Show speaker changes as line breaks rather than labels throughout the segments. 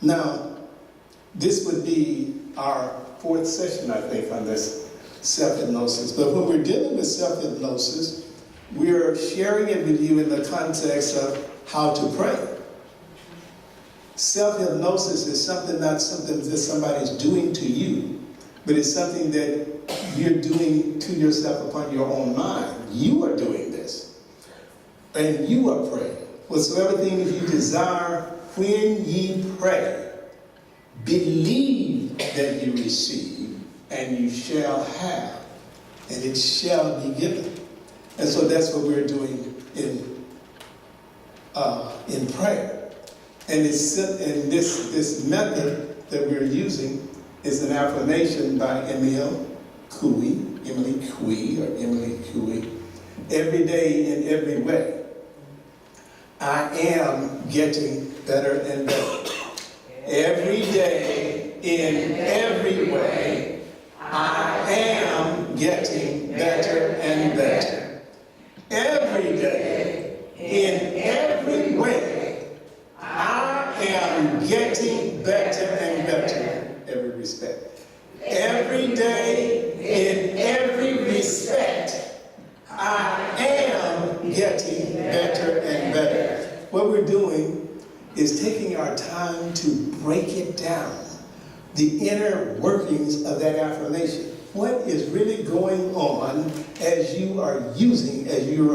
Now, this would be our fourth session, I think, on this self-hypnosis. But when we're dealing with self-hypnosis, we're sharing it with you in the context of how to pray. Self-hypnosis is not something that somebody's doing to you, but it's something that you're doing to yourself upon your own mind. You are doing this, and you are praying. Whatsoever things you desire when ye pray, believe that you receive, and you shall have, and it shall be given. And so that's what we're doing in prayer. And this method that we're using is an affirmation by Emily Coué. Every day in every way, I am getting better and better. Every day in every way, I am getting better and better. Every day in every way, I am getting better and better. Every respect. Every day in every respect, I am getting better and better. What we're doing is taking our time to break it down, the inner workings of that affirmation. What is really going on as you are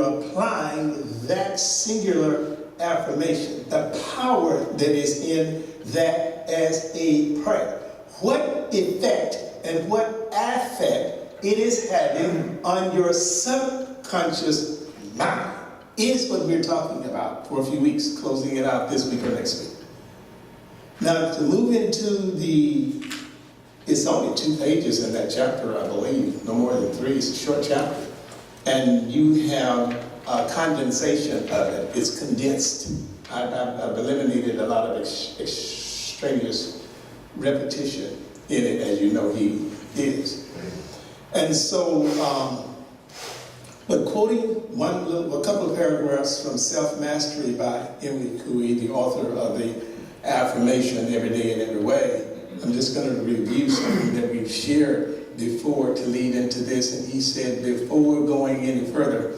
applying that singular affirmation, the power that is in that as a prayer. What effect and what affect it is having on your subconscious mind is what we're talking about for a few weeks, closing it out this week or next week. Now, to move into it's only 2 pages in that chapter, I believe, no more than 3. It's a short chapter. And you have a condensation of it. It's condensed. I've eliminated a lot of extraneous repetition in it, as you know he is. And so, but quoting a couple of paragraphs from Self-Mastery by Emily Coué, the author of the affirmation, Every Day in Every Way, I'm just going to review something that we've shared before to lead into this. And he said, before going any further,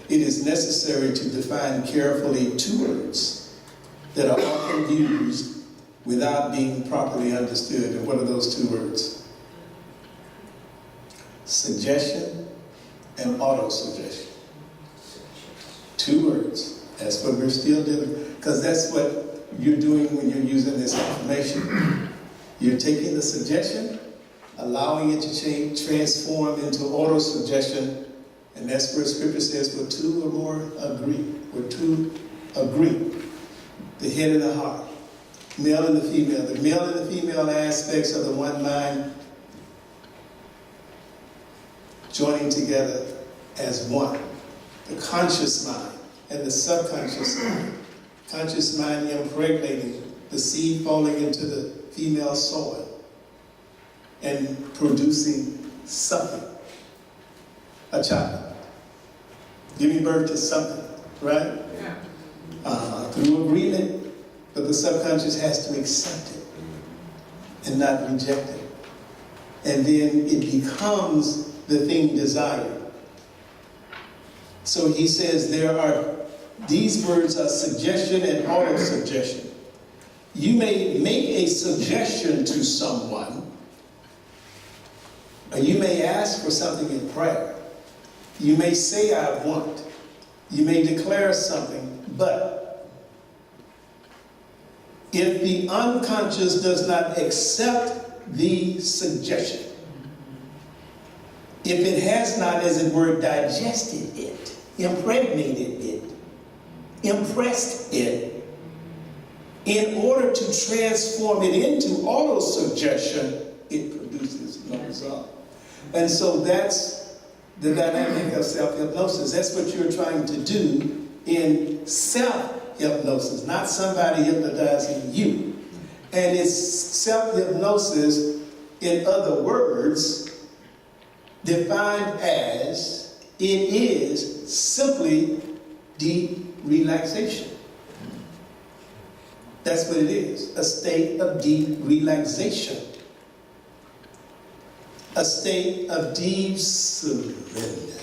it is necessary to define carefully 2 words that are often used without being properly understood. And what are those 2 words? Suggestion and auto-suggestion. 2 words. That's what we're still doing, because that's what you're doing when you're using this affirmation. You're taking the suggestion, allowing it to transform into auto-suggestion, and that's where Scripture says, where 2 or more agree. Where 2 agree. The head and the heart. Male and the female. The male and the female aspects of the one mind joining together as one. The conscious mind and the subconscious mind. Conscious mind impregnating the seed falling into the female soil and producing something. A child. Giving birth to something, right? Yeah. Through agreement, but the subconscious has to accept it and not reject it. And then it becomes the thing desired. So he says these words are suggestion and auto-suggestion. You may make a suggestion to someone, or you may ask for something in prayer. You may say, I want. You may declare something, but if the unconscious does not accept the suggestion, if it has not, as it were, digested it, impregnated it, impressed it, in order to transform it into auto-suggestion, it produces no result. And so that's the dynamic of self-hypnosis. That's what you're trying to do in self-hypnosis, not somebody hypnotizing you. And it's self-hypnosis, in other words, defined as it is simply deep relaxation. That's what it is, a state of deep relaxation. A state of deep surrender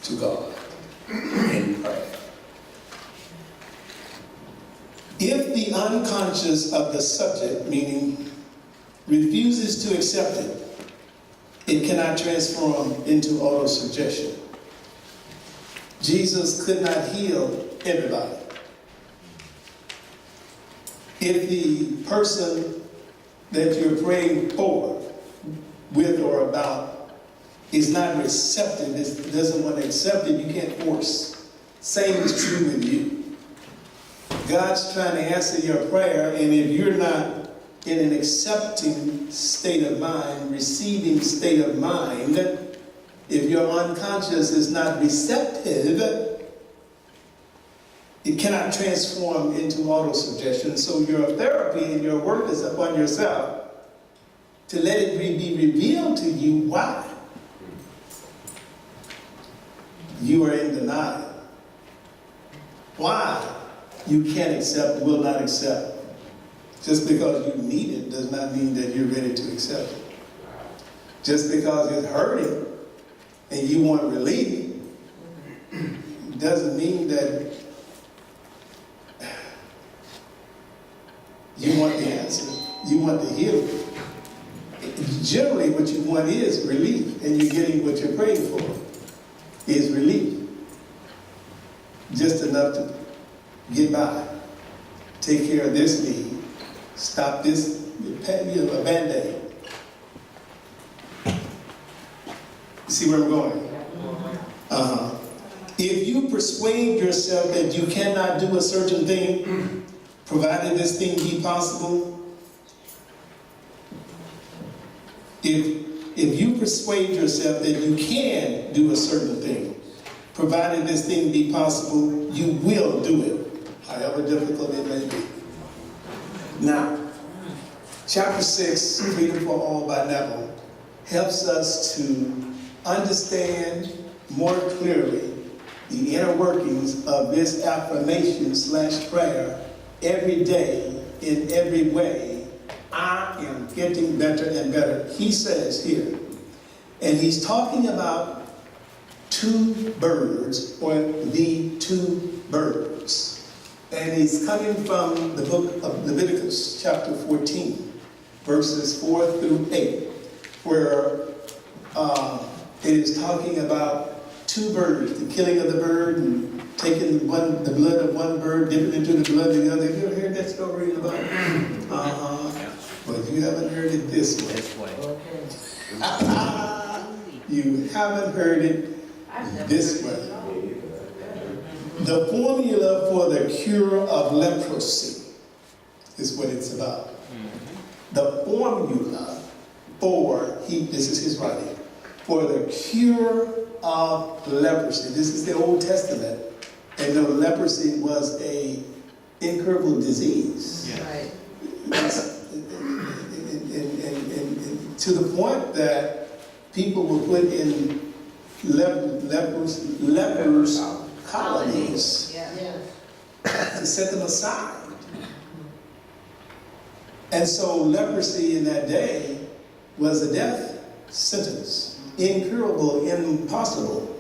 to God in prayer. If the unconscious of the subject, meaning refuses to accept it, it cannot transform into autosuggestion. Jesus could not heal everybody. If the person that you're praying for, with or about, is not receptive, doesn't want to accept it, you can't force. Same is true with you. God's trying to answer your prayer, and if you're not in an accepting state of mind, receiving state of mind, if your unconscious is not receptive, it cannot transform into autosuggestion. So your therapy and your work is upon yourself to let it be revealed to you why you are in denial. Why you can't accept, will not accept. Just because you need it does not mean that you're ready to accept it. Just because it's hurting and you want relief doesn't mean that you want the answer, you want the healing. Generally what you want is relief, and you're getting what you're praying for is relief. Just enough to get by, take care of this need, stop this, a Band-Aid. You see where I'm going? If you persuade yourself that you cannot do a certain thing, provided this thing be possible, if you persuade yourself that you can do a certain thing, provided this thing be possible, you will do it, however difficult it may be. Now, chapter 6, Freedom for All by Neville, helps us to understand more clearly the inner workings of this affirmation / prayer every day, in every way. I am getting better and better. He says here, and he's talking about two birds, or the two birds. And he's coming from the book of Leviticus, chapter 14, verses 4 through 8, where it is talking about two birds, the killing of the bird, and taking the blood of one bird, dipping into the blood of the other. Have you ever heard that story in the Bible? But you haven't heard it this way. You haven't heard it this way. The formula for the cure of leprosy is what it's about. The formula for, this is his writing, for the cure of leprosy. This is the Old Testament. And the leprosy was a incurable disease.
Yeah. Right.
To the point that people were put in lepers colonies to set them aside. And so leprosy in that day was a death sentence, incurable, impossible.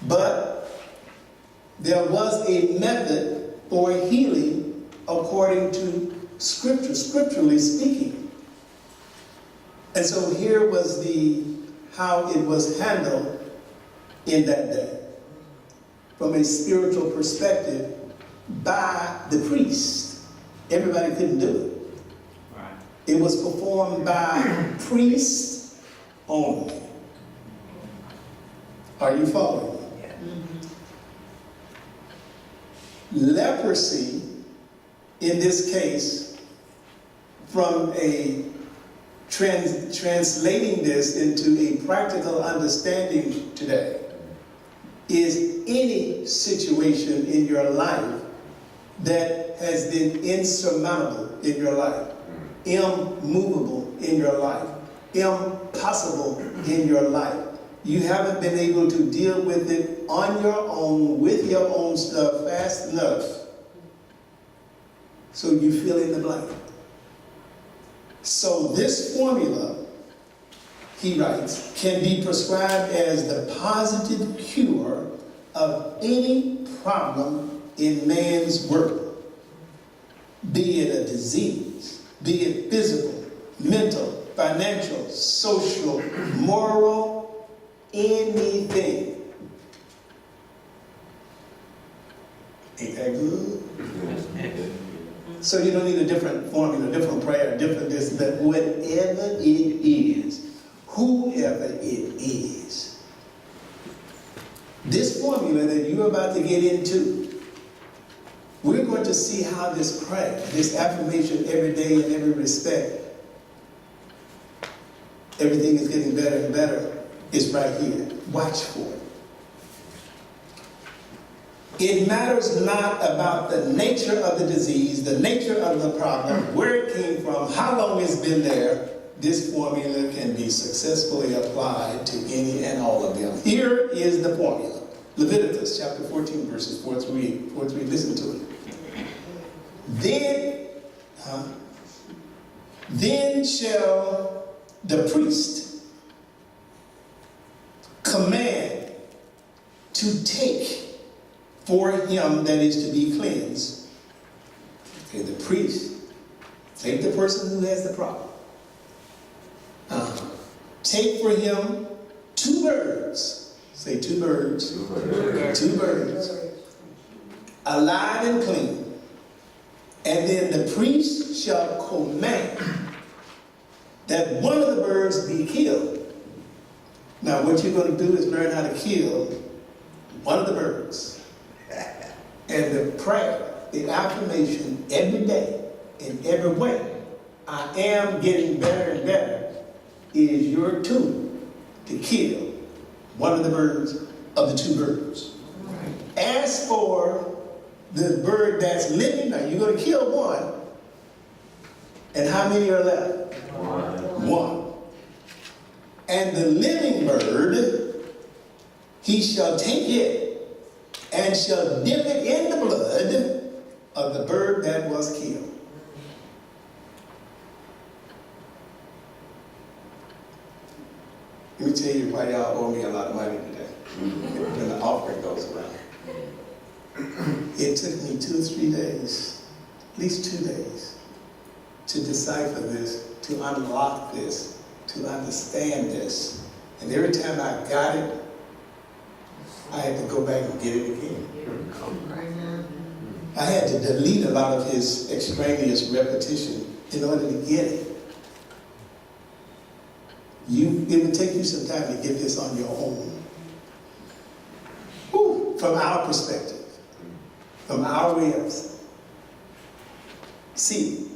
But there was a method for healing according to Scripture, scripturally speaking. And so here was how it was handled in that day, from a spiritual perspective, by the priest. Everybody couldn't do it.
Right.
It was performed by priests only. Are you following me?
Yeah.
Leprosy, in this case, from a translating this into a practical understanding today, is any situation in your life that has been insurmountable in your life, immovable in your life, impossible in your life. You haven't been able to deal with it on your own, with your own stuff, fast enough. So you fill in the blank. So this formula, he writes, can be prescribed as the positive cure of any problem in man's world, be it a disease, be it physical, mental, financial, social, moral, anything. Ain't that good? So you don't need a different formula, different prayer, different this, that, whatever it is, whoever it is. This formula that you're about to get into, we're going to see how this prayer, this affirmation every day in every respect, everything is getting better and better, is right here. Watch for it. It matters not about the nature of the disease, the nature of the problem, where it came from, how long it's been there. This formula can be successfully applied to any and all of them. Here is the formula. Leviticus chapter 14, verses 4 through 8. Listen to it. Then shall the priest command to take for him that is to be cleansed. Okay, the priest, take the person who has the problem. Take for him 2 birds. Say 2 birds. 2 birds. 2 birds. Alive and clean. And then the priest shall command that one of the birds be killed. Now what you're going to do is learn how to kill one of the birds. And the prayer, the affirmation every day, in every way, I am getting better and better, is your tool to kill one of the birds of the 2 birds. As for the bird that's living, now you're going to kill one. And how many are left? One. And the living bird, he shall take it and shall dip it in the blood of the bird that was killed. Let me tell you why y'all owe me a lot of money today when the offering goes around. It took me 2 or 3 days, at least 2 days, to decipher this, to unlock this, to understand this. And every time I got it, I had to go back and get it again. I had to delete a lot of his extraneous repetition in order to get it. It would take you some time to get this on your own. Whew, from our perspective, from our way of seeing,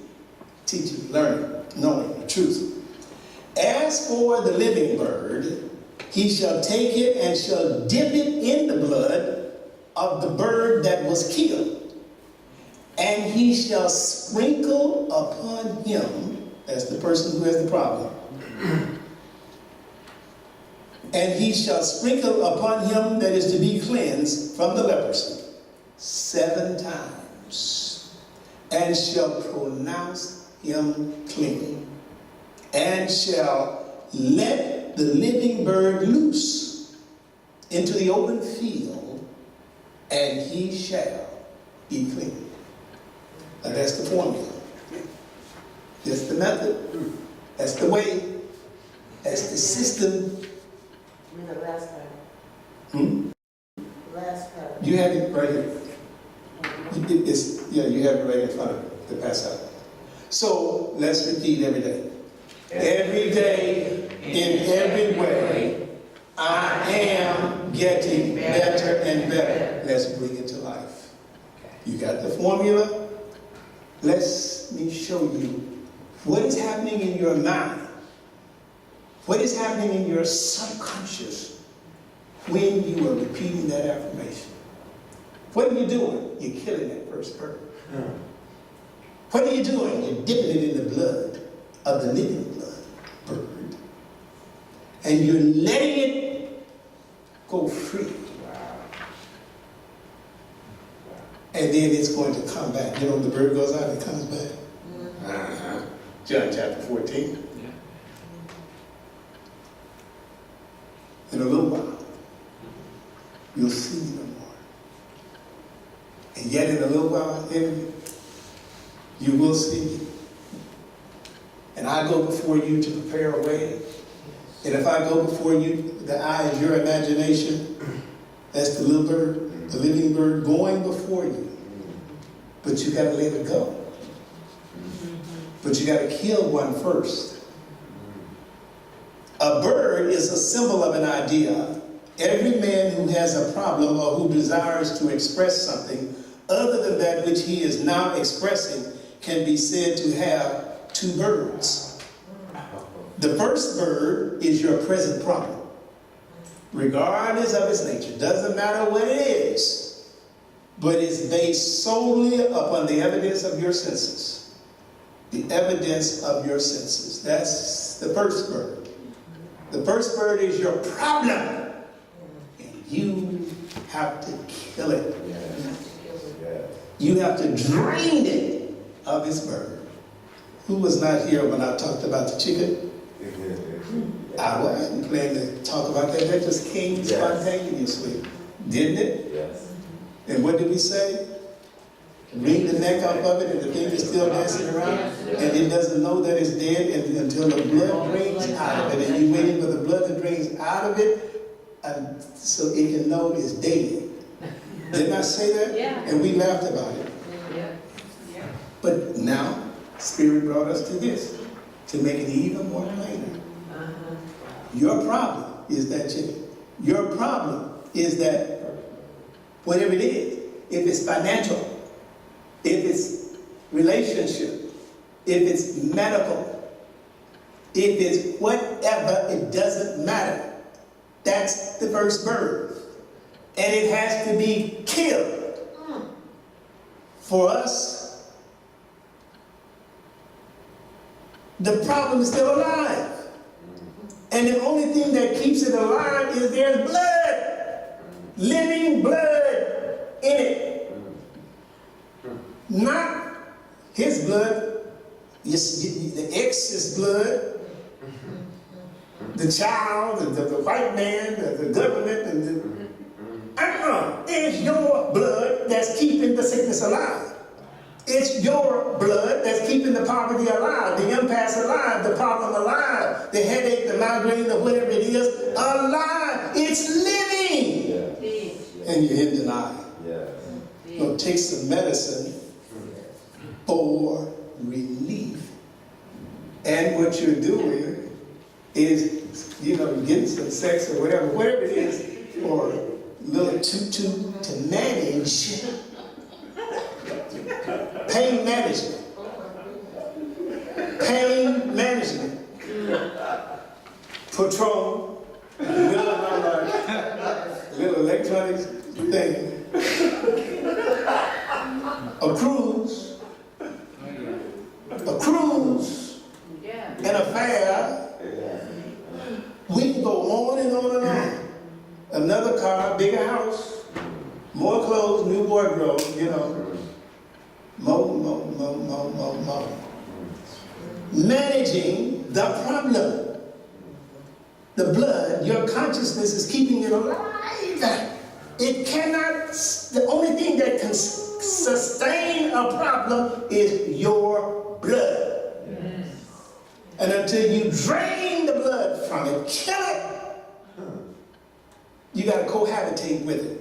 teaching, learning, knowing the truth. As for the living bird, he shall take it and shall dip it in the blood of the bird that was killed. And he shall sprinkle upon him, that's the person who has the problem, and he shall sprinkle upon him that is to be cleansed from the leprosy 7 times, and shall pronounce him clean, and shall let the living bird loose into the open field, and he shall be clean. Now that's the formula. That's the method. That's the way. That's the system.
The last
Hmm?
Last part.
You have it right here. You have it right in front of you to pass out. So let's repeat every day. Every day, in every way, I am getting better and better. Let's bring it to life. You got the formula? Let me show you what is happening in your mind. What is happening in your subconscious when you are repeating that affirmation? What are you doing? You're killing that first bird. What are you doing? You're dipping it in the blood of the living bird. And you're letting it go free. And and then it's going to come back. You know, when the bird goes out, it comes back. Uh-huh. John chapter 14. In a little while, you'll see me no more. And yet in a little while, you will see me. And I go before you to prepare a way. And if I go before you, the eye is your imagination. That's the little bird, the living bird going before you. But you got to let it go. But you got to kill one first. A bird is a symbol of an idea. Every man who has a problem or who desires to express something other than that which he is now expressing can be said to have two birds. The first bird is your present problem, regardless of its nature. Doesn't matter what it is, but it's based solely upon the evidence of your senses. The evidence of your senses. That's the first bird. The first bird is your problem, and you have to kill it. You have to drain it of its bird. Who was not here when I talked about the chicken? I wasn't planning to talk about that. That just came spontaneously, didn't it?
Yes.
And what did we say? Wring the neck off of it, and the thing is still dancing around, and it doesn't know that it's dead until the blood drains out of it, and you're waiting for the blood that drains out of it, so it can know it's dead. Didn't I say that?
Yeah.
And we laughed about it.
Yeah.
But now, Spirit brought us to this, to make it even more plainer. Your problem is that chicken. Your problem is that whatever it is, if it's financial, if it's relationship, if it's medical, if it's whatever, it doesn't matter. That's the first bird. And it has to be killed. For us, the problem is still alive. And the only thing that keeps it alive is there's blood. Living blood in it. Not his blood, the ex's blood, the child, the white man, the government, and it's your blood that's keeping the sickness alive. It's your blood that's keeping the poverty alive, the impasse alive, the problem alive, the headache, the migraine, or whatever it is, alive. It's living.
Yeah.
And you're in denial.
Yeah.
So take some medicine for relief. And what you're doing is, you're getting some sex or whatever it is, or a little tutu to manage pain management. Pain management. Patron, little electronics thing. A cruise, an affair. We can go on and on and on. Another car, bigger house, more clothes, new wardrobe, Mo. Managing the problem. The blood, your consciousness is keeping it alive. It cannot, the only thing that can sustain a problem is your blood. And until you drain the blood from it, kill it, you got to cohabitate with it.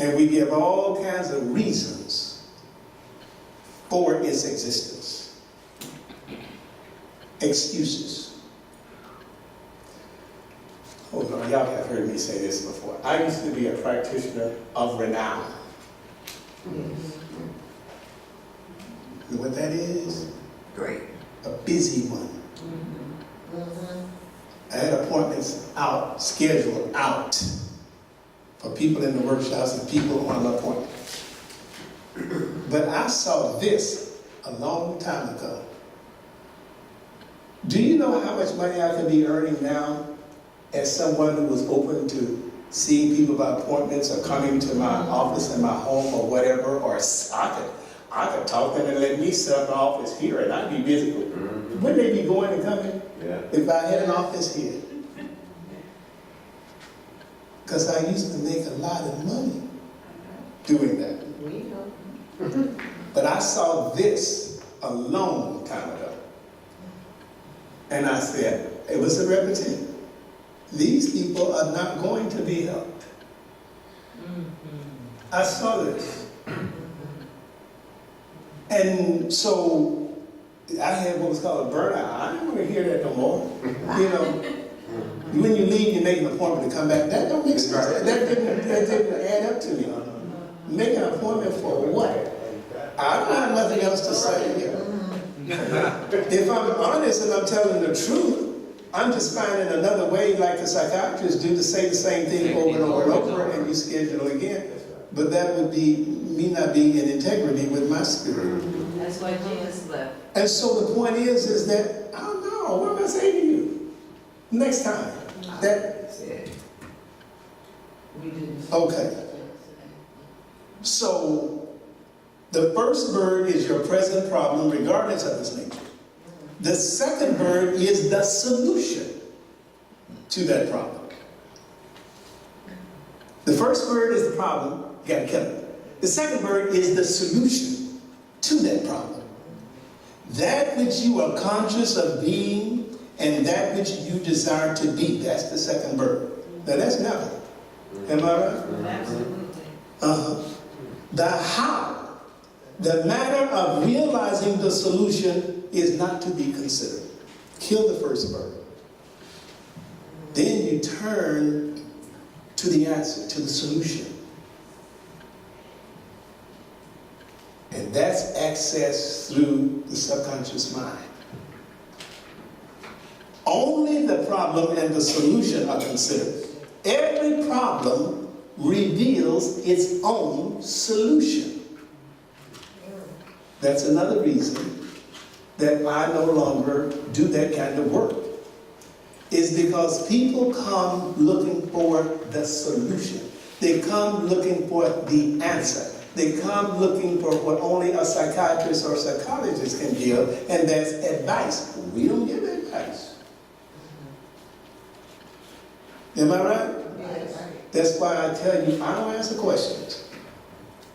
And we give all kinds of reasons for its existence. Excuses. Hold on, y'all have heard me say this before. I used to be a practitioner of renown. You know what that is?
Great.
A busy one. I had appointments out, scheduled out, for people in the workshops and people on an appointment. But I saw this a long time ago. Do you know how much money I could be earning now as someone who was open to seeing people by appointments or coming to my office in my home or whatever, or I could talk to them and let me set up an office here and I'd be busy. Wouldn't they be going and coming if I had an office here? Because I used to make a lot of money doing that.
We know.
But I saw this a long time ago. And I said, it was a repetition. These people are not going to be helped. I saw this. And so I had what was called a burnout. I didn't want to hear that no more. You know, when you leave, you make an appointment to come back. That don't make sense. That didn't add up to me. Make an appointment for what? I don't have nothing else to say here. If I'm honest and I'm telling the truth, I'm just finding another way, like the psychiatrists do, to say the same thing over and over and over, and you schedule again. But that would be me not being in integrity with my spirit.
That's why Jesus left.
And so the point is that, I don't know, what am I saying to you? Next time. Okay. So, the first bird is your present problem, regardless of its nature. The second bird is the solution to that problem. The first bird is the problem, you gotta kill it. The second bird is the solution to that problem. That which you are conscious of being and that which you desire to be, that's the second bird. Now that's nothing. Am I right?
Absolutely.
The how, the matter of realizing the solution is not to be considered. Kill the first bird. Then you turn to the answer, to the solution. And that's accessed through the subconscious mind. Only the problem and the solution are considered. Every problem reveals its own solution. That's another reason that I no longer do that kind of work. Is because people come looking for the solution. They come looking for the answer. They come looking for what only a psychiatrist or psychologist can give, and that's advice. We don't give advice. Am I right?
Yes.
That's why I tell you, I don't answer questions.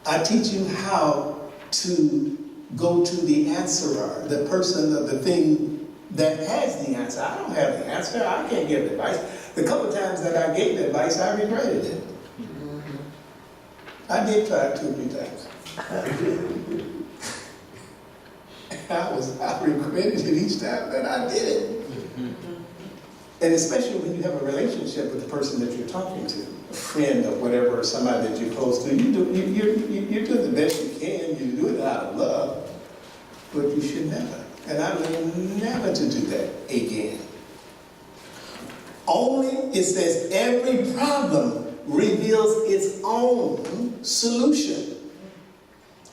I teach you how to go to the answerer, the person or the thing that has the answer. I don't have the answer. I can't give advice. The couple times that I gave advice, I regretted it. I did try it 2 or 3 times. I regretted it each time that I did it. And especially when you have a relationship with the person that you're talking to, a friend or whatever, or somebody that you're close to, you're doing the best you can. You do it out of love, but you should never. And I learned never to do that again. Only, it says, every problem reveals its own solution.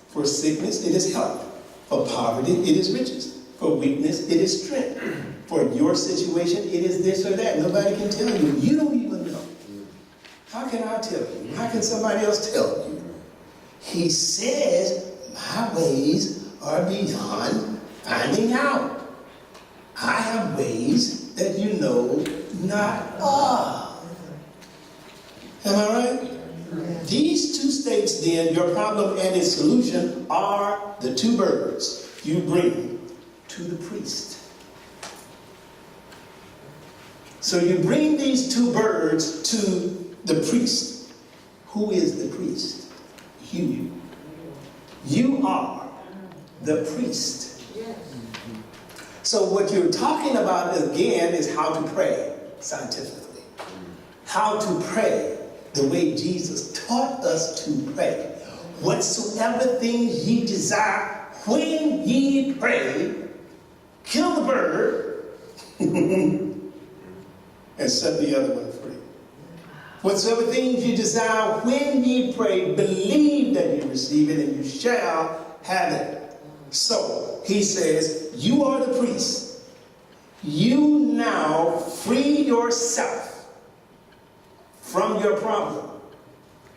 For sickness, it is health. For poverty, it is riches. For weakness, it is strength. For your situation, it is this or that. Nobody can tell you. You don't even know. How can I tell you? How can somebody else tell you? He says, my ways are beyond finding out. I have ways that you know not of. Am I right? These two states then, your problem and its solution, are the two birds you bring to the priest. So you bring these two birds to the priest. Who is the priest? You. You are the priest.
Yes.
So what you're talking about again is how to pray scientifically. How to pray the way Jesus taught us to pray. Whatsoever things ye desire, when ye pray, kill the bird and set the other one free. Whatsoever things you desire, when ye pray, believe that you receive it and you shall have it. So, he says, you are the priest. You now free yourself from your problem.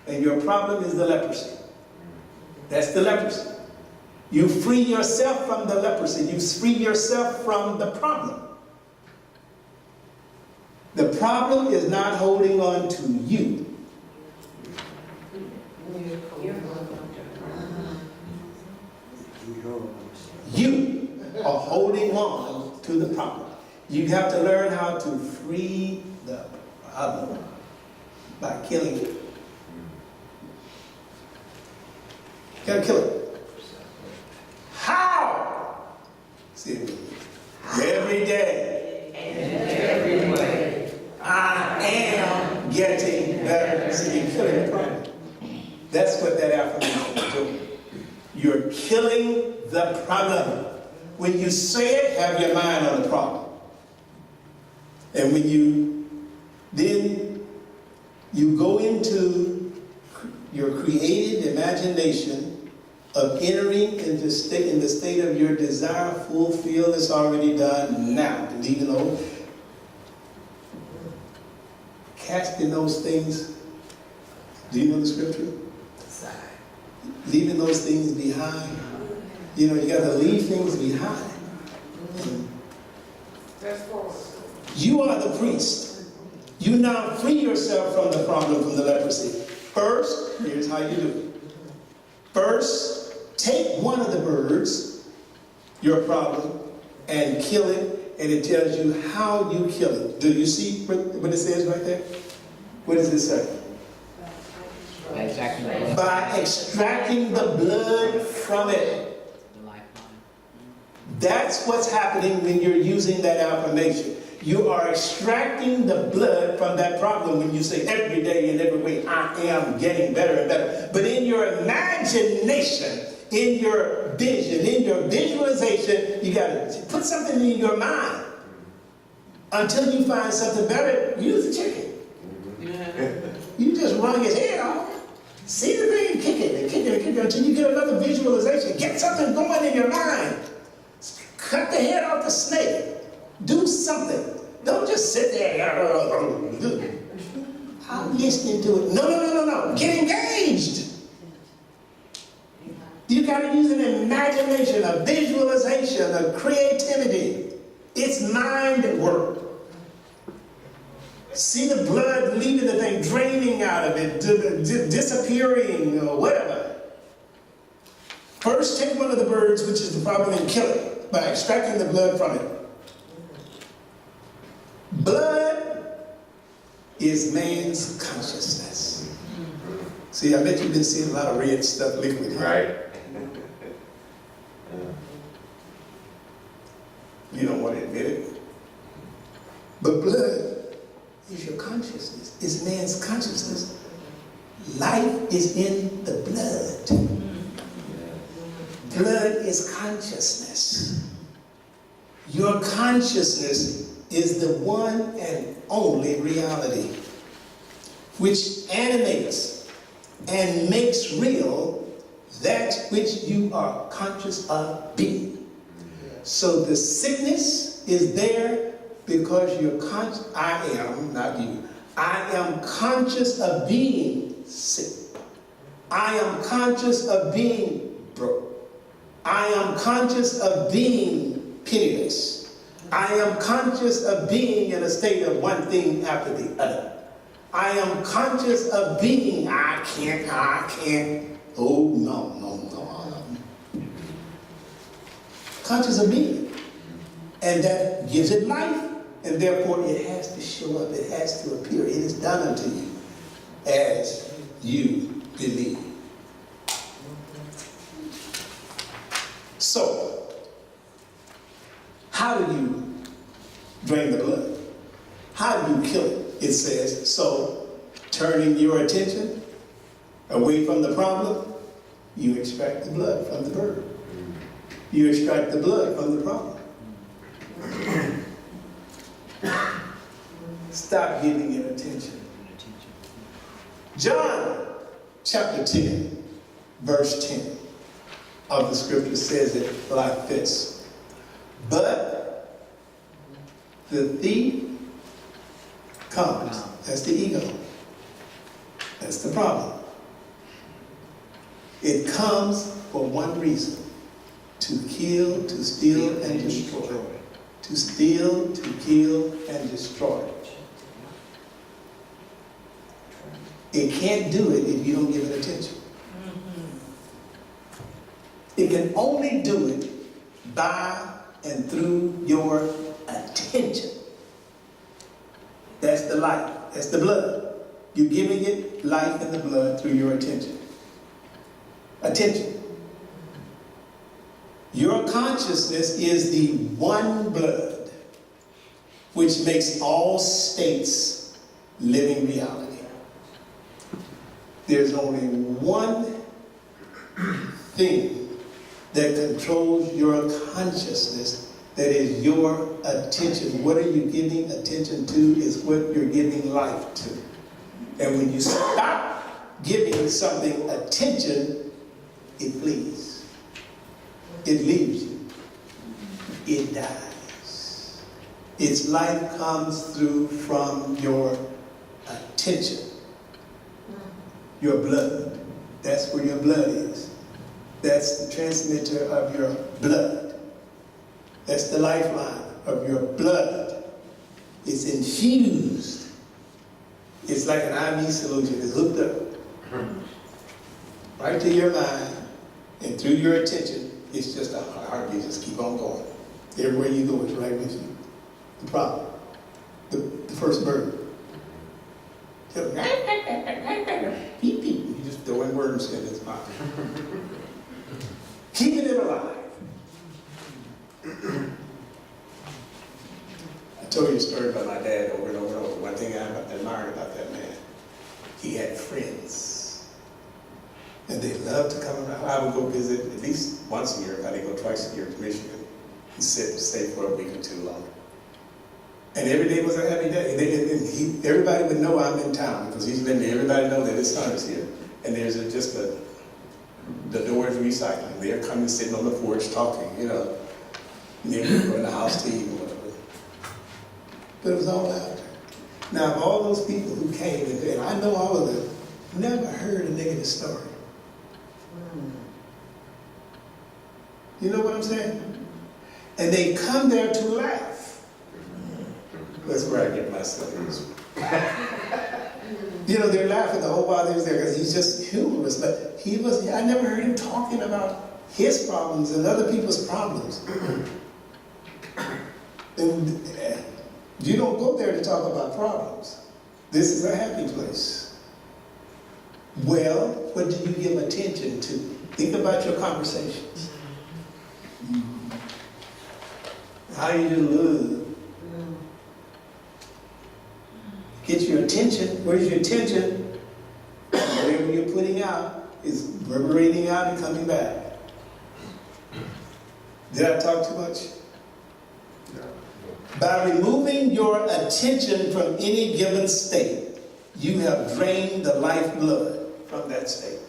And your problem is the leprosy. That's the leprosy. You free yourself from the leprosy. You free yourself from the problem. The problem is not holding on to you. You are holding on to the problem. You have to learn how to free the problem by killing it. You gotta kill it. How? See, every day.
Every way.
I am getting better. See, you're killing the problem. That's what that affirmation is doing. You're killing the problem. When you say it, have your mind on the problem. And when you go into your creative imagination of entering in the state of your desire, fulfilled, it's already done now. Leaving those, casting those things. Do you know the scripture? Leaving those things behind. You know, you got to leave things behind. You are the priest. You now free yourself from the problem, from the leprosy. First, here's how you do it. First, take one of the birds, your problem, and kill it, and it tells you how you kill it. Do you see what it says right there? What does it say? By extracting the blood from it. That's what's happening when you're using that affirmation. You are extracting the blood from that problem when you say every day and every way, I am getting better and better. But in your imagination, in your vision, in your visualization, you got to put something in your mind. Until you find something better, use the chicken. You just run his head off. See the thing and kick it and kick it and kick it until you get another visualization. Get something going in your mind. Cut the head off the snake. Do something. Don't just sit there. I'm listening to it. No. Get engaged. You got to use an imagination, a visualization, a creativity. It's mind work. See the blood leaving the thing, draining out of it, disappearing, or whatever. First, take one of the birds, which is the problem, and kill it by extracting the blood from it. Blood is man's consciousness. See, I bet you've been seeing a lot of red stuff liquid.
Right.
You don't want to admit it. But blood is your consciousness. It's man's consciousness. Life is in the blood. Blood is consciousness. Your consciousness is the one and only reality which animates and makes real that which you are conscious of being. So the sickness is there because you're conscious. I am, not you. I am conscious of being sick. I am conscious of being broke. I am conscious of being penniless. I am conscious of being in a state of one thing after the other. I am conscious of being, I can't. Oh, no. Conscious of being. And that gives it life. And therefore it has to show up. It has to appear. It is done unto you as you believe. So, how do you drain the blood? How do you kill it? It says, so turning your attention away from the problem, you extract the blood from the bird. You extract the blood from the problem. Stop giving it attention. John chapter 10, verse 10 of the scripture says it like this. But the thief comes, that's the ego, That's the problem. It comes for one reason: to kill, to steal, and destroy. To steal, to kill, and destroy. It can't do it if you don't give it attention. It can only do it by and through your attention. That's the life. That's the blood. You're giving it life and the blood through your attention. Attention. Your consciousness is the one blood which makes all states living reality. There's only one thing that controls your consciousness, that is your attention. What are you giving attention to is what you're giving life to. And when you stop giving something attention, it flees. It leaves you. It dies. Its life comes through from your attention. Your blood. That's where your blood is. That's the transmitter of your blood. That's the lifeline of your blood. It's infused. It's like an IV solution. It's hooked up right to your mind, and through your attention, it's just a heartbeat. Just keep on going. Everywhere you go, it's right with you. The problem, the first bird. Beep, beep. You just throwing worms in its mouth. Keeping it alive. I told you a story about my dad over and over and over. One thing I admired about that man, he had friends. And they loved to come around. I would go visit at least once a year. I didn't go twice a year to Michigan. He'd stay for a week or two longer. And every day was a happy day. Everybody would know I'm in town because he's been there. Everybody know that his son is here. And there's the doors recycling. They're coming, sitting on the porch talking, you know. Maybe we're in the house to eat or whatever. But it was all laughter. Now, of all those people who came, and I know all of them, never heard a negative story. You know what I'm saying? And they come there to laugh. That's where I get myself used. You know, they're laughing the whole while they was there because he's just humorous. But I never heard him talking about his problems and other people's problems. And you don't go there to talk about problems. This is a happy place. Well, what do you give attention to? Think about your conversations. How you do love. Get your attention. Where's your attention? Whatever you're putting out is reverberating out and coming back. Did I talk too much? By removing your attention from any given state, you have drained the lifeblood from that state.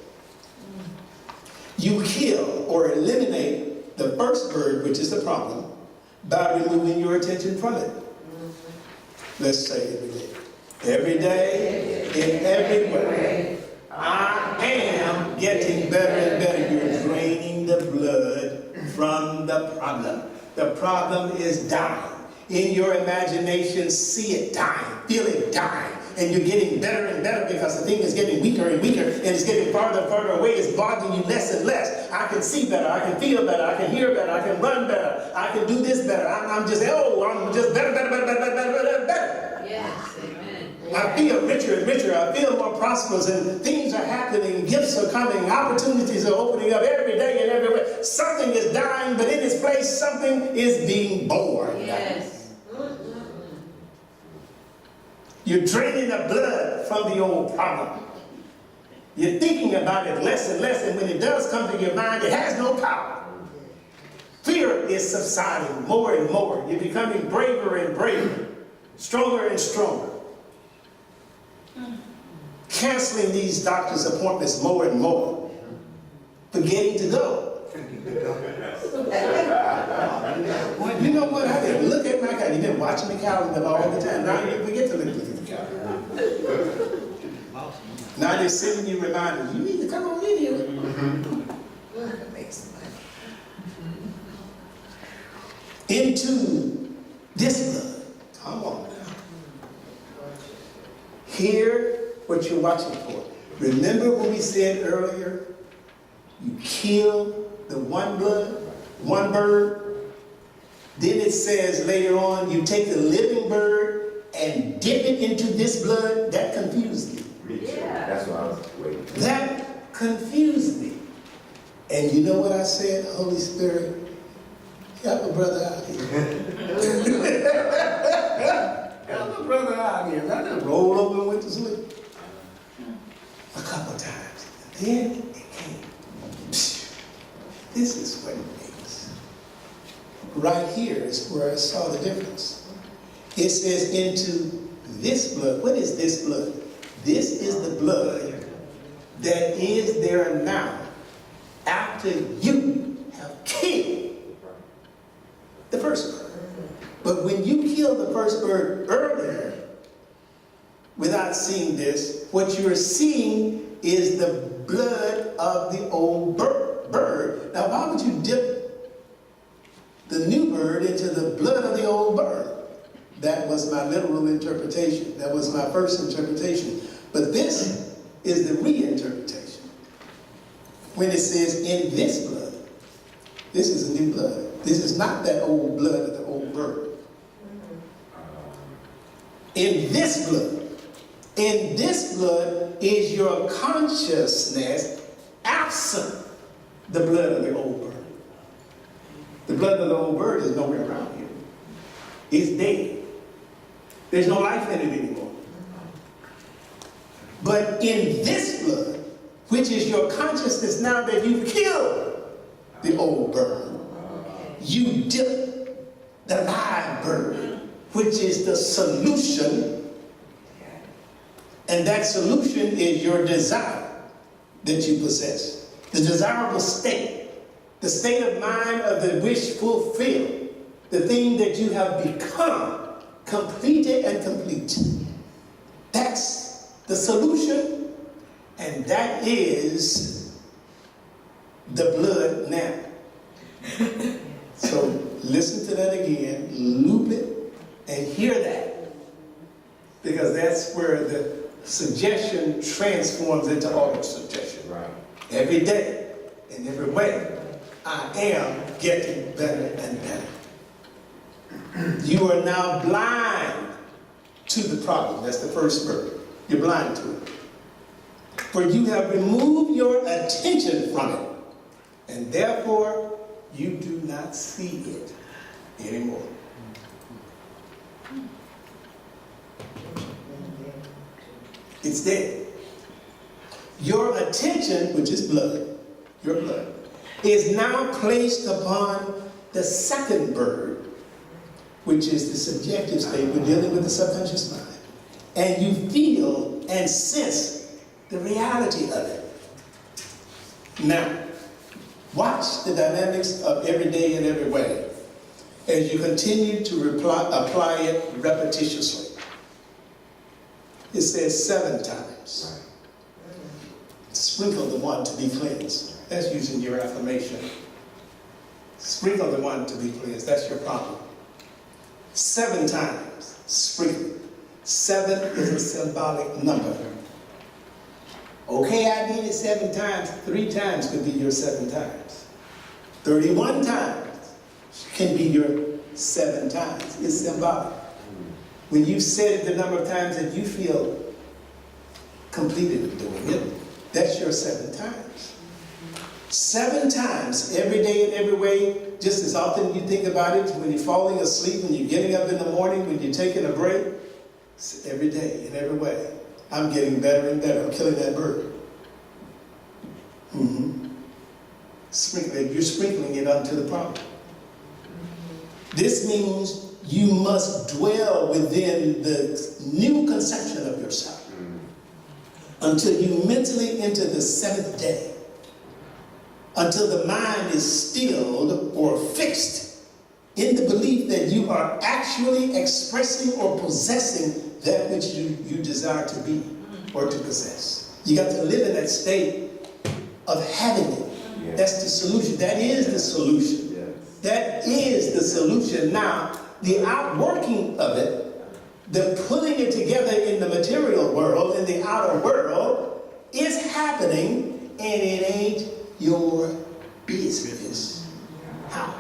You kill or eliminate the first bird, which is the problem, by removing your attention from it. Let's say every day. Every day, in every way, I am getting better and better. You're draining the blood from the problem. The problem is dying. In your imagination, see it dying, feel it dying. And you're getting better and better because the thing is getting weaker and weaker, and it's getting farther and farther away. It's bothering you less and less. I can see better, I can feel better, I can hear better, I can run better, I can do this better. I'm just better, better.
Yes, amen.
I feel richer and richer, I feel more prosperous, and things are happening, gifts are coming, opportunities are opening up every day and everywhere. Something is dying, but in its place, something is being born.
Yes.
You're draining the blood from the old problem. You're thinking about it less and less, and when it does come to your mind, it has no power. Fear is subsiding more and more. You're becoming braver and braver, stronger and stronger. Canceling these doctor's appointments more and more. Forgetting to go. You know what? I didn't look at my calendar. You've been watching the calendar all the time. Now you forget to look at the calendar. Now Now they're sending you reminders. You need to come on in here. Into this blood. Come on now. Hear what you're watching for. Remember what we said earlier? You kill the one bird. Then it says later on, you take the living bird and dip it into this blood. That confused me.
Me too. That's what I was waiting for.
That confused me. And you know what I said? Holy Spirit, help a brother out here. Help a brother out here. I just rolled over and went to sleep. A couple of times. And then it came. Psh, this is what it means. Right here is where I saw the difference. It says into this blood. What is this blood? This is the blood that is there now after you have killed the first bird. But when you kill the first bird earlier, without seeing this, what you're seeing is the blood of the old bird. Now, why would you dip the new bird into the blood of the old bird? That was my literal interpretation. That was my first interpretation. But this is the reinterpretation. When it says in this blood, this is a new blood. This is not that old blood of the old bird. In this blood is your consciousness absent the blood of the old bird. The blood of the old bird is nowhere around here. It's dead. There's no life in it anymore. But in this blood, which is your consciousness now that you've killed the old bird, you dip the live bird, which is the solution. And that solution is your desire that you possess. The desirable state. The state of mind of the wish fulfilled. The thing that you have become. Completed and complete. That's the solution. And that is the blood now. So listen to that again. Loop it and hear that. Because that's where the suggestion transforms into auto-suggestion.
Right.
Every day, in every way, I am getting better and better. You are now blind to the problem. That's the first bird. You're blind to it. For you have removed your attention from it, and therefore you do not see it anymore. It's dead. Your attention, which is blood, your blood, is now placed upon the second bird, which is the subjective state. We're dealing with the subconscious mind. And you feel and sense the reality of it. Now, watch the dynamics of every day and every way as you continue to apply it repetitiously. It says 7 times. Sprinkle the one to be cleansed. That's using your affirmation. Sprinkle the one to be cleansed. That's your problem. 7 times. Sprinkle. 7 is a symbolic number. Okay, I did it 7 times. 3 times could be your 7 times. 31 times can be your 7 times. It's symbolic. When you said it the number of times that you feel completed of doing it, that's your 7 times. 7 times, every day and every way, just as often you think about it, when you're falling asleep, when you're getting up in the morning, when you're taking a break, every day and every way. I'm getting better and better. I'm killing that bird. Sprinkling, you're sprinkling it unto the problem. This means you must dwell within the new conception of yourself until you mentally enter the 7th day. Until the mind is stilled or fixed in the belief that you are actually expressing or possessing that which you desire to be or to possess. You got to live in that state of having it.
Yes.
That's the solution. That is the solution.
Yes.
That is the solution. Now, the outworking of it, the putting it together in the material world, in the outer world, is happening, and it ain't your business. How?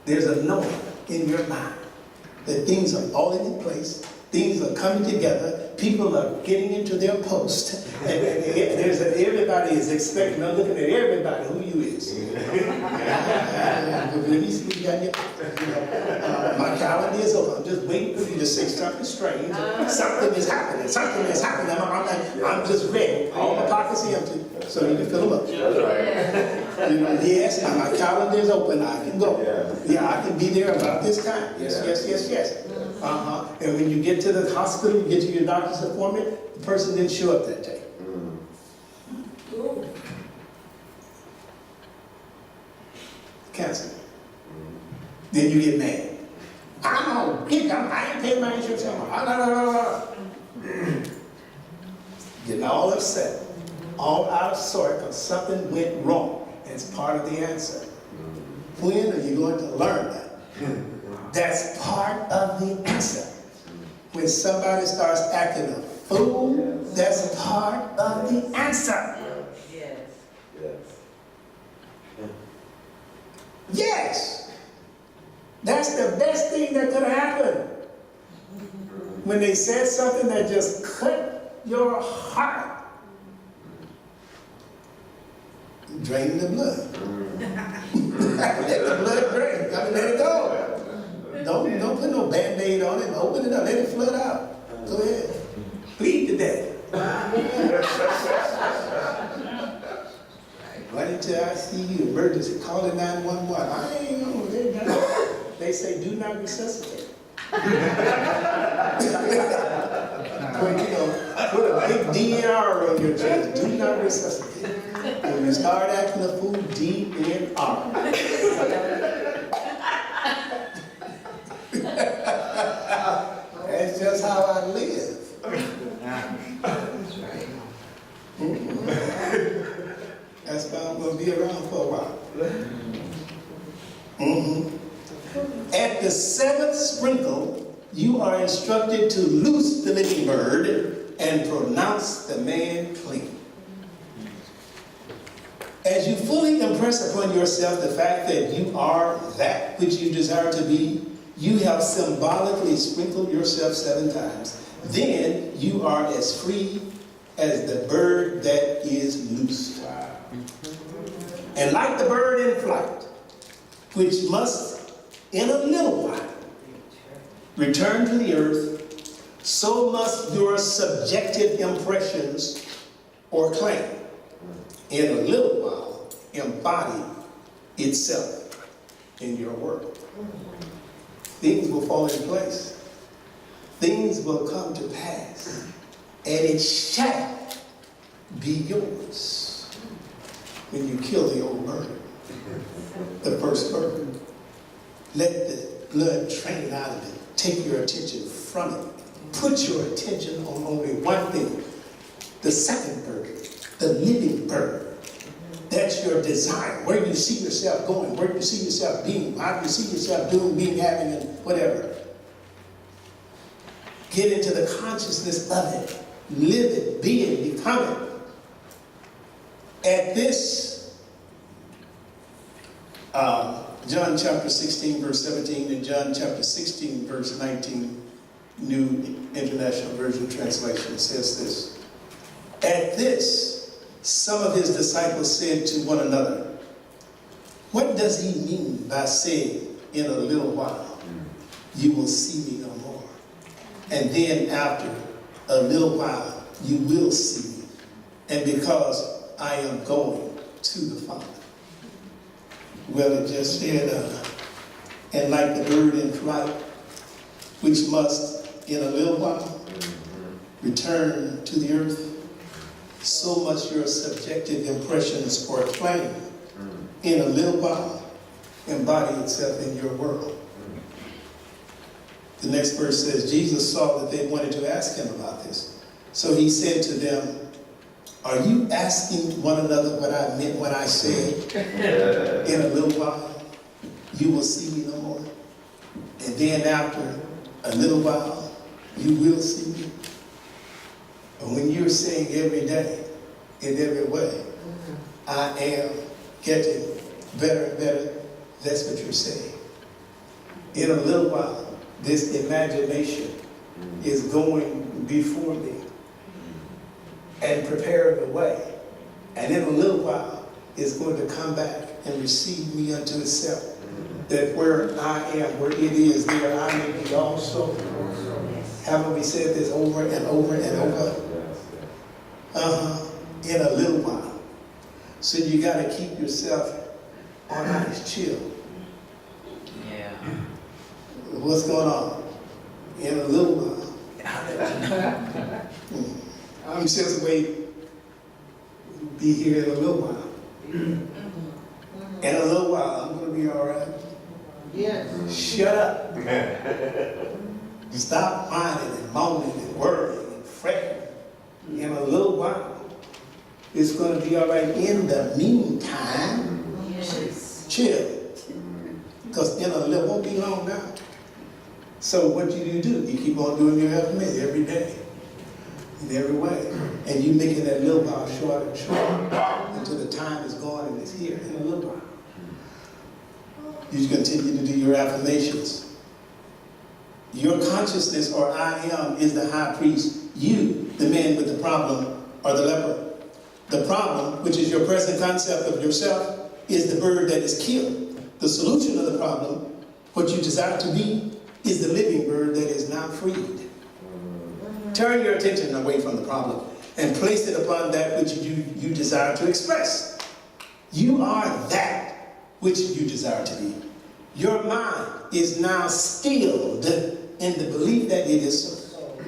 There's a knowing in your mind that things are falling in place, things are coming together, people are getting into their post, and everybody is expecting, I'm looking at everybody, who you is. My calendar is open, I'm just waiting for you to say something strange. Something is happening, something is happening. I'm just ready. All my pockets are empty, so you can fill them up.
That's right.
You know, yes, my calendar is open, I can go.
Yeah.
Yeah, I can be there about this time. Yes,
Yeah.
yes, yes, yes. And when you get to the hospital, you get to your doctor's appointment, the person didn't show up that day. Cancel. Then you get mad. I ain't paying my insurance anymore. Getting all upset, all out of sort because something went wrong. It's part of the answer. When are you going to learn that? That's part of the answer. When somebody starts acting a fool, that's part of the answer.
Yes.
Yes.
Yes. That's the best thing that could happen. When they said something that just cut your heart. Drain the blood. Let the blood drain. I mean, let it go. Don't put no Band-Aid on it. Open it up. Let it flood out. Go ahead. Bleed to death. Right into ICU, emergency, calling 911. I ain't know. They say do not resuscitate. Put a big DNR on your chest. Do not resuscitate. When you start acting a fool, DNR. That's just how I live. That's why I'm going to be around for a while. At the seventh sprinkle, you are instructed to loose the living bird and pronounce the man clean. As you fully impress upon yourself the fact that you are that which you desire to be, you have symbolically sprinkled yourself 7 times. Then you are as free as the bird that is loosed. And like the bird in flight, which must in a little while return to the earth, so must your subjective impressions or claim in a little while embody itself in your world. Things will fall in place. Things will come to pass. And it shall be yours when you kill the old bird, the first bird. Let the blood drain out of it. Take your attention from it. Put your attention on only one thing. The second bird, the living bird. That's your desire. Where you see yourself going, where you see yourself being, how you see yourself doing, being, having, and whatever. Get into the consciousness of it. Live it, be it, become it. At this, John chapter 16, verse 17, and John chapter 16, verse 19, New International Version translation says this. At this, some of his disciples said to one another, what does he mean by saying, in a little while, you will see me no more? And then after a little while, you will see me. And because I am going to the Father. Well, it just said, and like the bird in flight, which must in a little while return to the earth, so must your subjective impressions or claim in a little while embody itself in your world. The next verse says, Jesus saw that they wanted to ask him about this. So he said to them, are you asking one another what I meant when I said, in a little while, you will see me no more? And then after a little while, you will see me? But when you're saying every day, in every way, I am getting better and better, that's what you're saying. In a little while, this imagination is going before me and preparing the way. And in a little while, it's going to come back and receive me unto itself. That where I am, where it is, there I may be also. Haven't we said this over and over and over? In a little while. So you got to keep yourself on ice, chill.
Yeah.
What's going on? In a little while. I'm just wait. Be here in a little while. In a little while, I'm going to be all right.
Yes.
Shut up. Stop whining and moaning and worrying and fretting. In a little while, it's going to be all right. In the meantime, chill. Because in a little, won't be long now. So what do? You keep on doing your affirmation every day, in every way. And you making that little while shorter and shorter until the time is gone and it's here in a little while. You continue to do your affirmations. Your consciousness, or I am, is the high priest. You, the man with the problem, are the leper. The problem, which is your present concept of yourself, is the bird that is killed. The solution of the problem, what you desire to be, is the living bird that is now freed. Turn your attention away from the problem and place it upon that which you desire to express. You are that which you desire to be. Your mind is now stilled in the belief that it is so.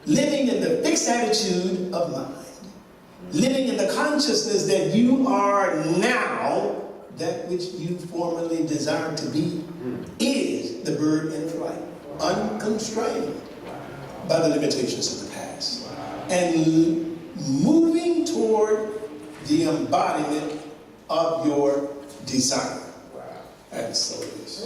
Living in the fixed attitude of mind. Living in the consciousness that you are now that which you formerly desired to be, is the bird in flight, unconstrained by the limitations of the past, and moving toward the embodiment of your desire. And so it is.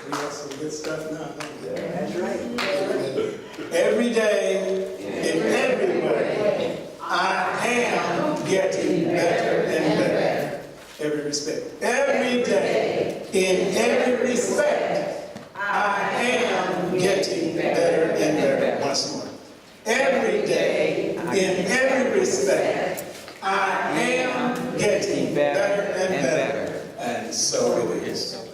We got some good stuff now.
That's right.
Every day, in every way, I am getting better and better. Every respect. Every day, in every respect, I am getting better and better. Once more. Every day, in every respect, I am getting better and better. And so it is.